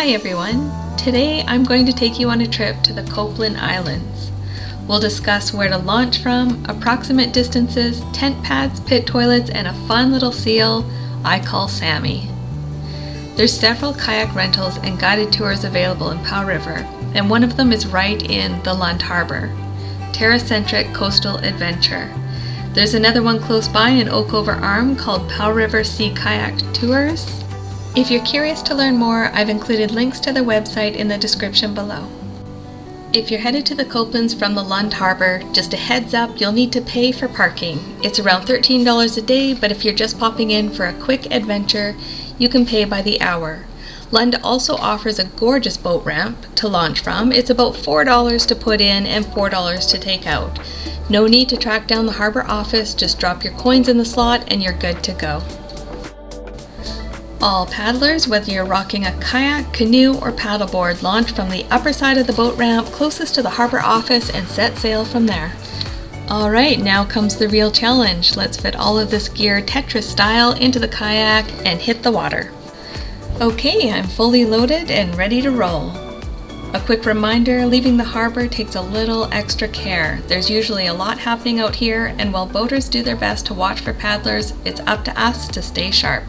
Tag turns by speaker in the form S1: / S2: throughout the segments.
S1: Hi everyone! Today I'm going to take you on a trip to the Copeland Islands. We'll discuss where to launch from, approximate distances, tent pads, pit toilets, and a fun little seal I call Sammy. There's several kayak rentals and guided tours available in Powell River, and one of them is right in the Lund Harbour. Terra-centric coastal adventure. There's another one close by in Oakover Arm called Powell River Sea Kayak Tours. If you're curious to learn more, I've included links to their website in the description below. If you're headed to the Copelands from the Lund Harbour, just a heads up, you'll need to pay for parking. It's around $13 a day, but if you're just popping in for a quick adventure, you can pay by the hour. Lund also offers a gorgeous boat ramp to launch from. It's about $4 to put in and $4 to take out. No need to track down the harbour office, just drop your coins in the slot and you're good to go. All paddlers, whether you're rocking a kayak, canoe, or paddleboard, launch from the upper side of the boat ramp closest to the harbour office and set sail from there. Alright, now comes the real challenge. Let's fit all of this gear Tetris style into the kayak and hit the water. Okay, I'm fully loaded and ready to roll. A quick reminder, leaving the harbour takes a little extra care. There's usually a lot happening out here, and while boaters do their best to watch for paddlers, it's up to us to stay sharp.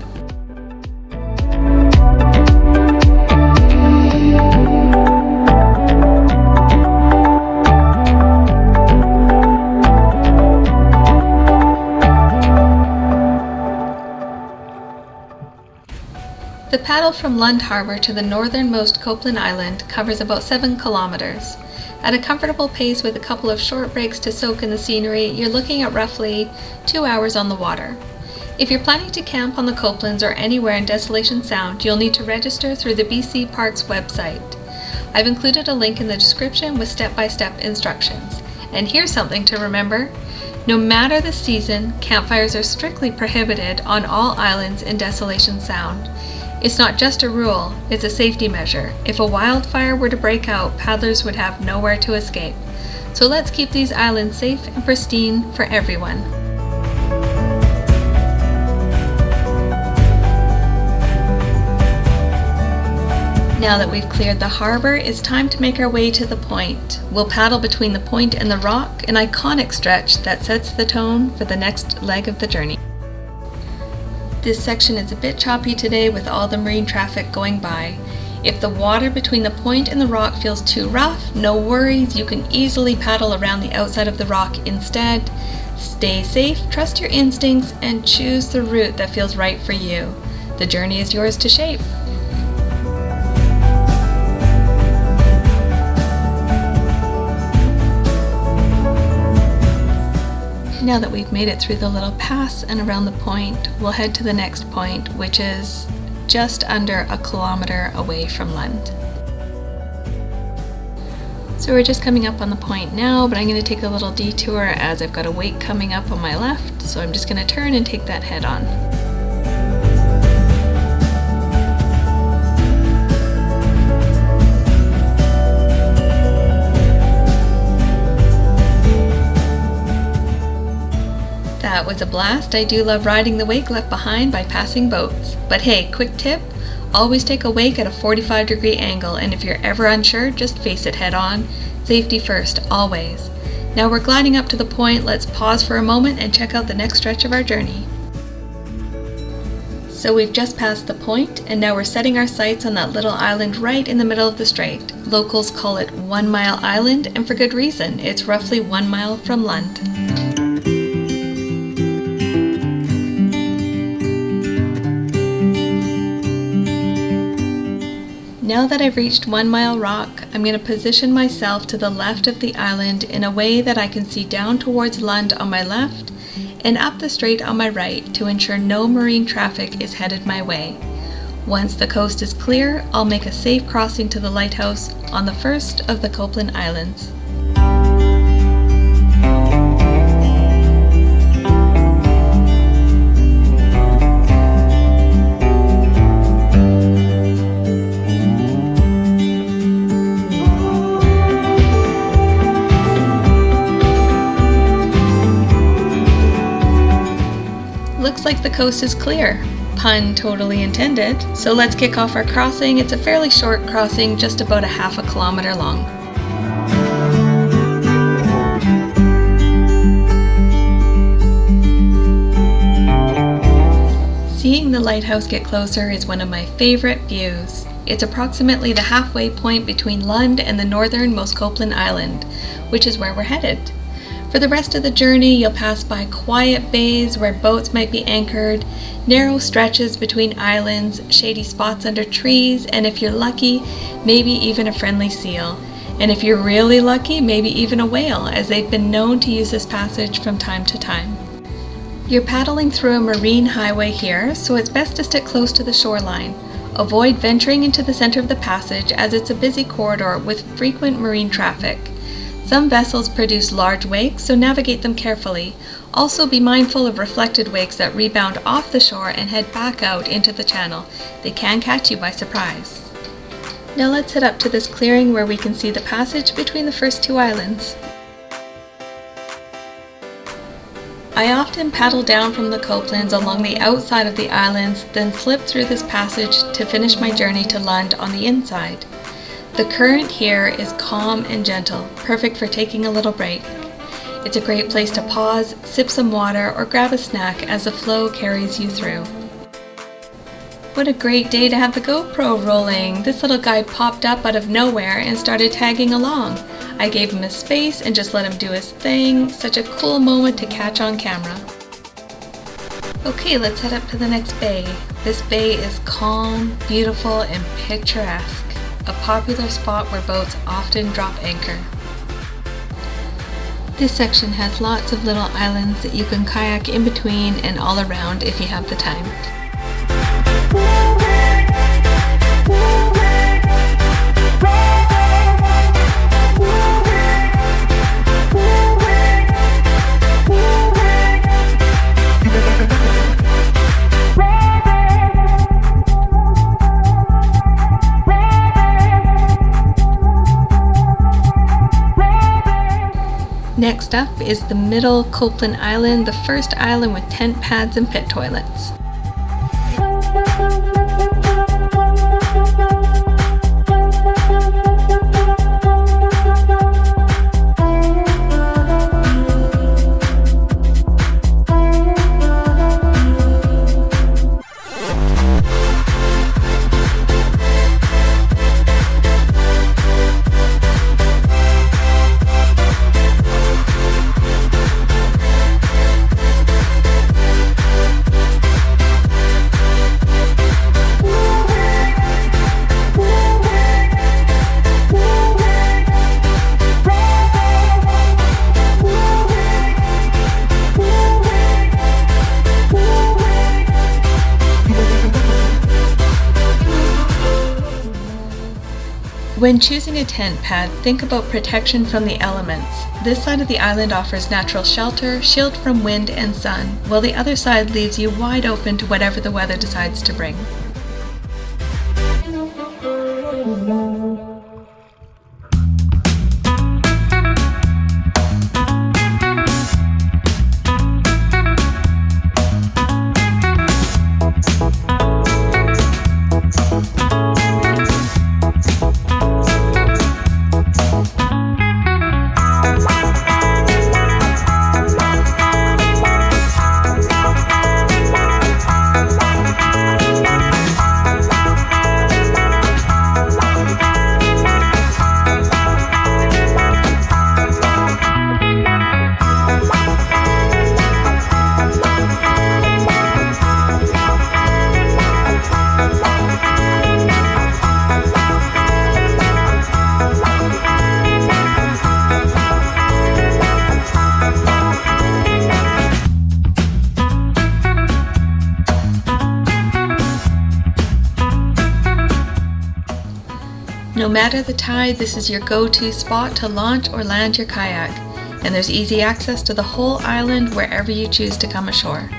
S1: The paddle from Lund Harbour to the northernmost Copeland Island covers about 7 kilometers. At a comfortable pace with a couple of short breaks to soak in the scenery, you're looking at roughly 2 hours on the water. If you're planning to camp on the Copelands or anywhere in Desolation Sound, you'll need to register through the BC Parks website. I've included a link in the description with step-by-step instructions. And here's something to remember. No matter the season, campfires are strictly prohibited on all islands in Desolation Sound. It's not just a rule, it's a safety measure. If a wildfire were to break out, paddlers would have nowhere to escape. So let's keep these islands safe and pristine for everyone. Now that we've cleared the harbour, it's time to make our way to the point. We'll paddle between the point and the rock, an iconic stretch that sets the tone for the next leg of the journey. This section is a bit choppy today with all the marine traffic going by. If the water between the point and the rock feels too rough, no worries, you can easily paddle around the outside of the rock instead. Stay safe, trust your instincts, and choose the route that feels right for you. The journey is yours to shape. Now that we've made it through the little pass and around the point, we'll head to the next point, which is just under a kilometer away from Lund. So we're just coming up on the point now, but I'm going to take a little detour as I've got a wake coming up on my left, so I'm just going to turn and take that head on. That was a blast. I do love riding the wake left behind by passing boats. But hey, quick tip, always take a wake at a 45-degree angle, and if you're ever unsure, just face it head on. Safety first, always. Now we're gliding up to the point. Let's pause for a moment and check out the next stretch of our journey. So we've just passed the point, and now we're setting our sights on that little island right in the middle of the strait. Locals call it 1 Mile Island, and for good reason. It's roughly 1 mile from Lund. Now that I've reached 1 Mile Rock, I'm going to position myself to the left of the island in a way that I can see down towards Lund on my left and up the strait on my right to ensure no marine traffic is headed my way. Once the coast is clear, I'll make a safe crossing to the lighthouse on the first of the Copeland Islands. Looks like the coast is clear. Pun totally intended. So let's kick off our crossing. It's a fairly short crossing, just about a half a kilometer long. Seeing the lighthouse get closer is one of my favorite views. It's approximately the halfway point between Lund and the northernmost Copeland Island, which is where we're headed. For the rest of the journey, you'll pass by quiet bays where boats might be anchored, narrow stretches between islands, shady spots under trees, and if you're lucky, maybe even a friendly seal. And if you're really lucky, maybe even a whale, as they've been known to use this passage from time to time. You're paddling through a marine highway here, so it's best to stick close to the shoreline. Avoid venturing into the center of the passage as it's a busy corridor with frequent marine traffic. Some vessels produce large wakes, so navigate them carefully. Also be mindful of reflected wakes that rebound off the shore and head back out into the channel. They can catch you by surprise. Now let's head up to this clearing where we can see the passage between the first two islands. I often paddle down from the Copelands along the outside of the islands, then slip through this passage to finish my journey to Lund on the inside. The current here is calm and gentle, perfect for taking a little break. It's a great place to pause, sip some water, or grab a snack as the flow carries you through. What a great day to have the GoPro rolling! This little guy popped up out of nowhere and started tagging along. I gave him his space and just let him do his thing. Such a cool moment to catch on camera. Okay, let's head up to the next bay. This bay is calm, beautiful, and picturesque. A popular spot where boats often drop anchor. This section has lots of little islands that you can kayak in between and all around if you have the time. Next up is the middle Copeland Island, the first island with tent pads and pit toilets. When choosing a tent pad, think about protection from the elements. This side of the island offers natural shelter, shield from wind and sun, while the other side leaves you wide open to whatever the weather decides to bring. No matter the tide, this is your go-to spot to launch or land your kayak, and there's easy access to the whole island wherever you choose to come ashore.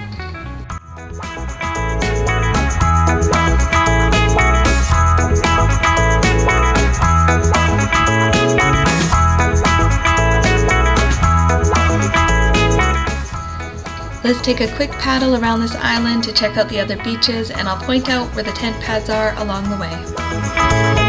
S1: Let's take a quick paddle around this island to check out the other beaches, and I'll point out where the tent pads are along the way.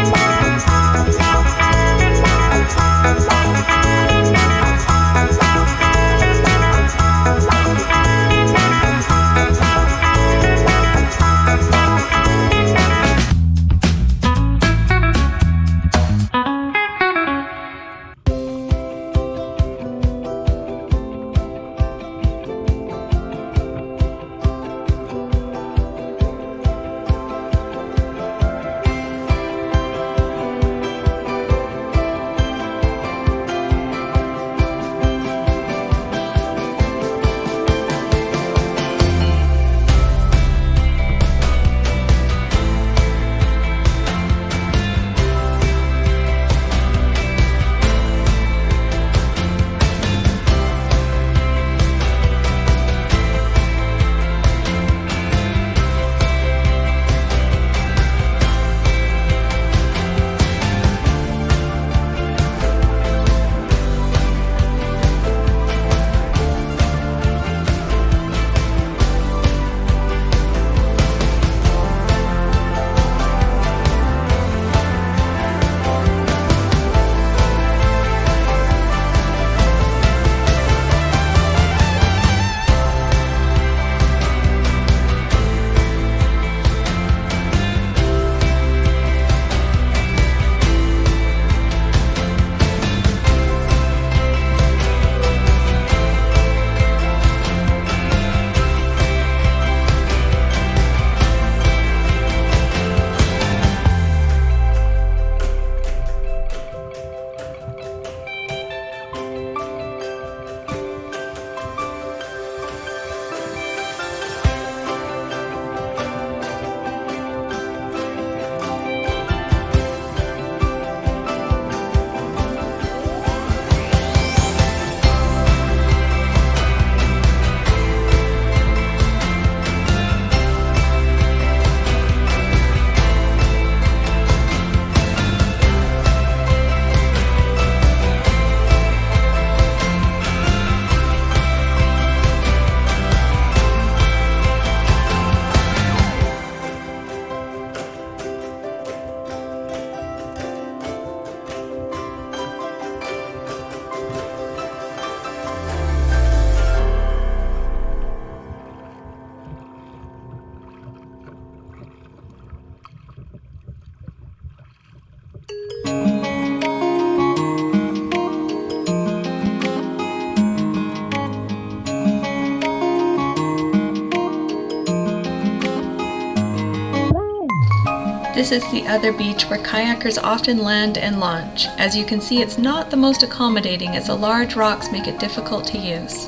S1: This is the other beach where kayakers often land and launch. As you can see, it's not the most accommodating as the large rocks make it difficult to use.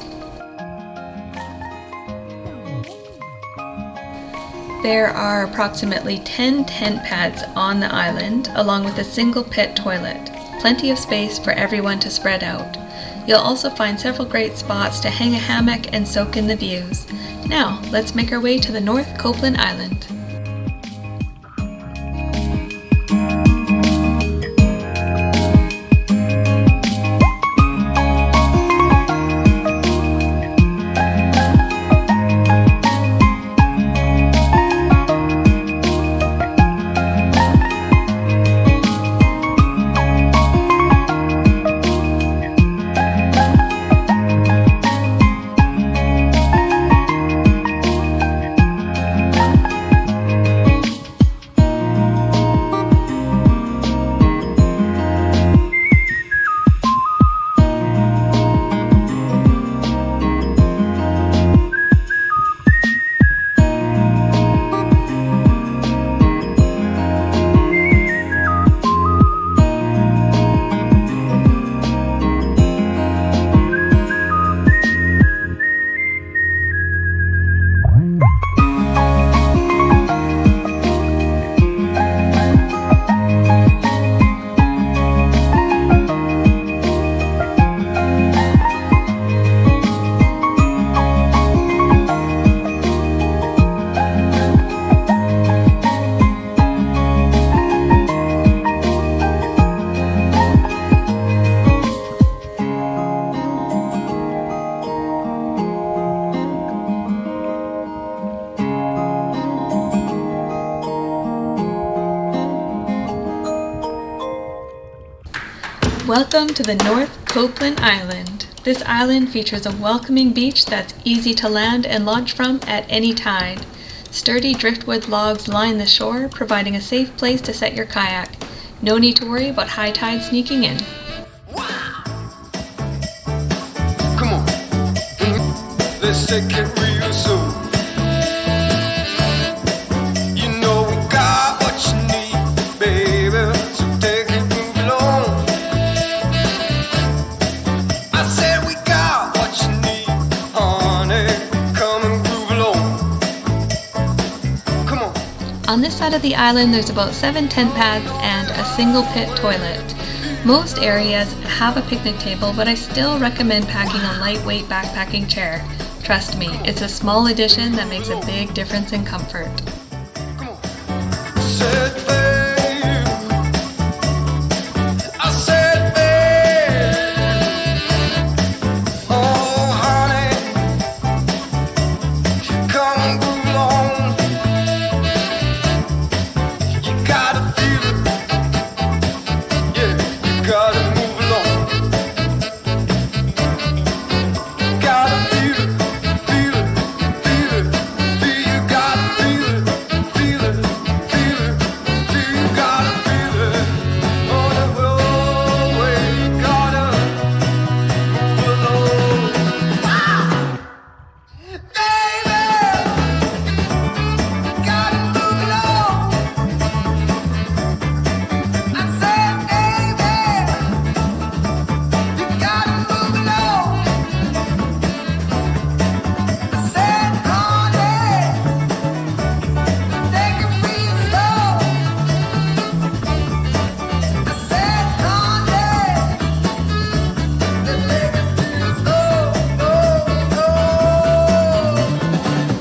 S1: There are approximately 10 tent pads on the island, along with a single pit toilet. Plenty of space for everyone to spread out. You'll also find several great spots to hang a hammock and soak in the views. Now, let's make our way to the North Copeland Island. Welcome to the North Copeland Island. This island features a welcoming beach that's easy to land and launch from at any tide. Sturdy driftwood logs line the shore, providing a safe place to set your kayak. No need to worry about high tide sneaking in.
S2: Come on, let's take it real slow. You know we got what you need, baby, so take it move along. I said we got what you need, honey, come and groove along. Come on.
S1: On this side of the island, there's about 7 tent pads and a single pit toilet. Most areas have a picnic table, but I still recommend packing a lightweight backpacking chair. Trust me, it's a small addition that makes a big difference in comfort.
S2: Come on. Said babe, I said babe, oh honey, come and groove along. You gotta feel it, yeah, you gotta move along. Gotta feel it, feel it, feel it, feel you gotta feel it, feel it, feel it, feel you gotta feel it. On the roadway, you gotta move along. Wow! Baby, gotta move along. I said, baby, you gotta move along. I said, honey, take it real slow. I said, honey, take it real slow.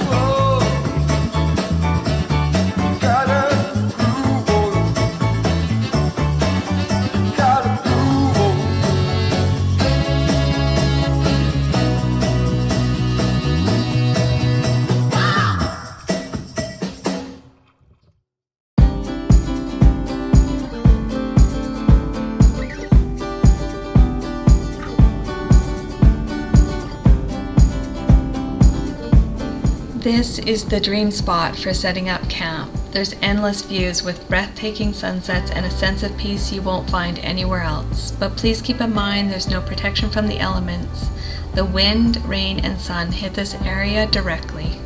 S2: Oh, gotta groove on, gotta groove on.
S1: This is the dream spot for setting up camp. There's endless views with breathtaking sunsets and a sense of peace you won't find anywhere else. But please keep in mind there's no protection from the elements. The wind, rain, and sun hit this area directly.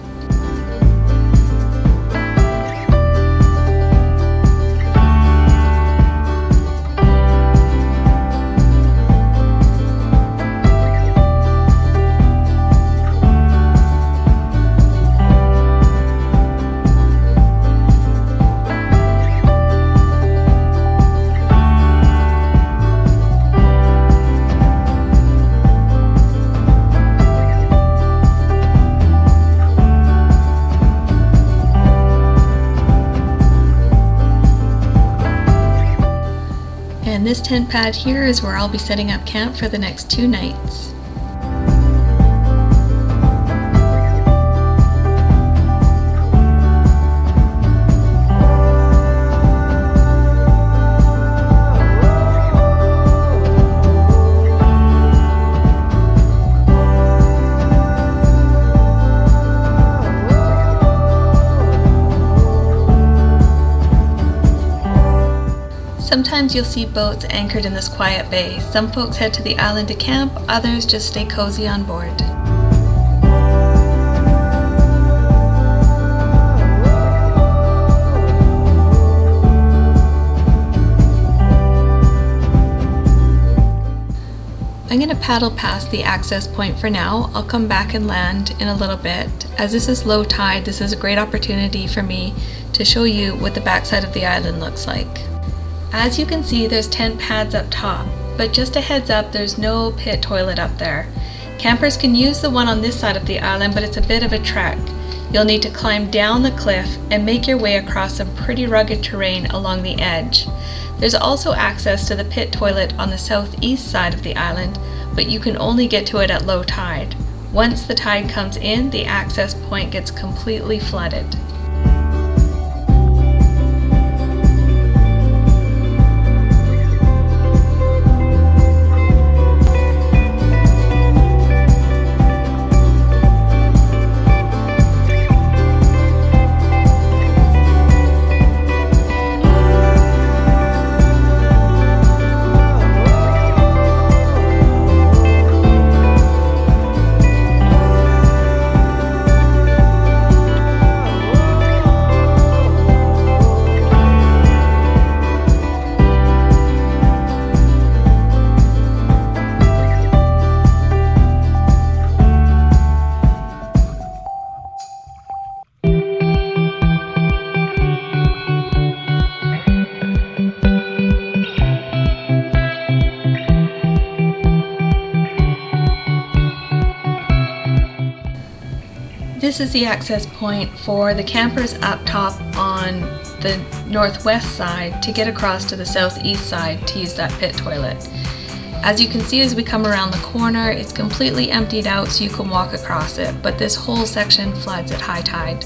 S1: And this tent pad here is where I'll be setting up camp for the next 2 nights. Sometimes you'll see boats anchored in this quiet bay. Some folks head to the island to camp, others just stay cozy on board. I'm going to paddle past the access point for now. I'll come back and land in a little bit. As this is low tide, this is a great opportunity for me to show you what the backside of the island looks like. As you can see, there's tent pads up top, but just a heads up, there's no pit toilet up there. Campers can use the one on this side of the island, but it's a bit of a trek. You'll need to climb down the cliff and make your way across some pretty rugged terrain along the edge. There's also access to the pit toilet on the southeast side of the island, but you can only get to it at low tide. Once the tide comes in, the access point gets completely flooded. This is the access point for the campers up top on the northwest side to get across to the southeast side to use that pit toilet. As you can see, as we come around the corner, it's completely emptied out so you can walk across it, but this whole section floods at high tide.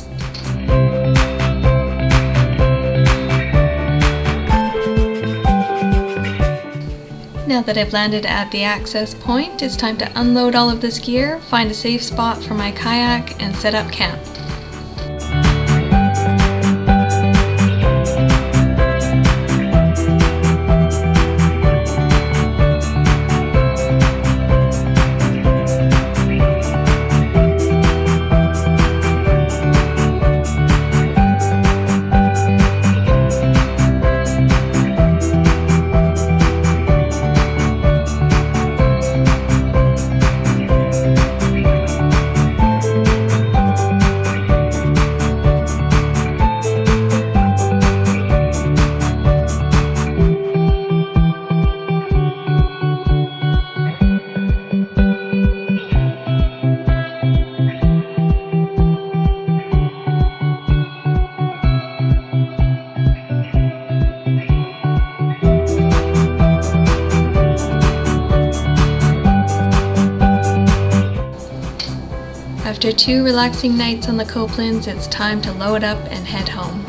S1: Now that I've landed at the access point, it's time to unload all of this gear, find a safe spot for my kayak, and set up camp. After 2 relaxing nights on the Copelands, it's time to load up and head home.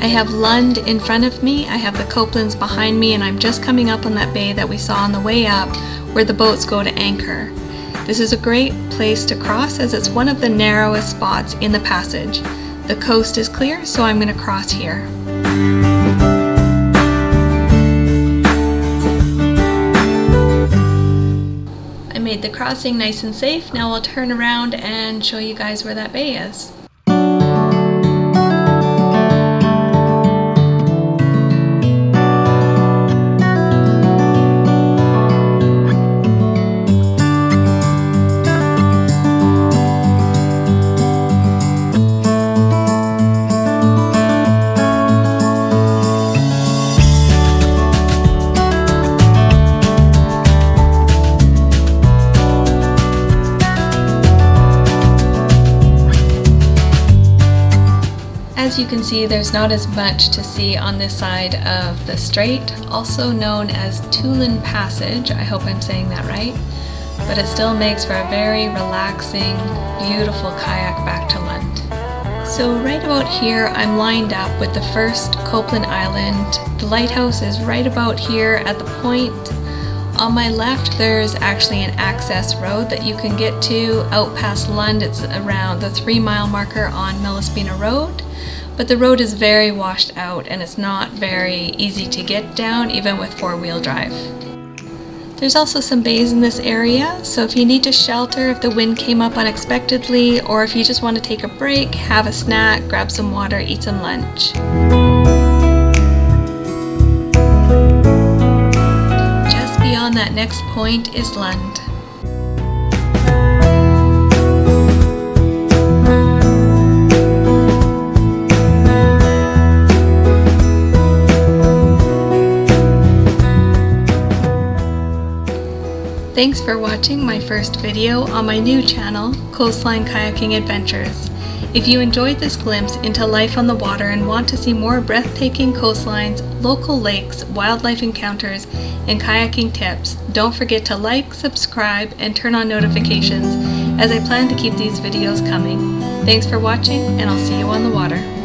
S1: I have Lund in front of me, I have the Copelands behind me, and I'm just coming up on that bay that we saw on the way up where the boats go to anchor. This is a great place to cross as it's one of the narrowest spots in the passage. The coast is clear, so I'm going to cross here. I made the crossing nice and safe. Now I'll turn around and show you guys where that bay is. As you can see, there's not as much to see on this side of the strait, also known as Lund Passage. I hope I'm saying that right, but it still makes for a very relaxing, beautiful kayak back to Lund. So right about here, I'm lined up with the first Copeland Island. The lighthouse is right about here at the point. On my left, there's actually an access road that you can get to out past Lund. It's around the 3-mile marker on Mellispina Road. But the road is very washed out and it's not very easy to get down, even with 4-wheel drive. There's also some bays in this area, so if you need to shelter if the wind came up unexpectedly, or if you just want to take a break, have a snack, grab some water, eat some lunch. Just beyond that next point is Lund. Thanks for watching my first video on my new channel, Coastline Kayaking Adventures. If you enjoyed this glimpse into life on the water and want to see more breathtaking coastlines, local lakes, wildlife encounters, and kayaking tips, don't forget to like, subscribe, and turn on notifications as I plan to keep these videos coming. Thanks for watching, and I'll see you on the water.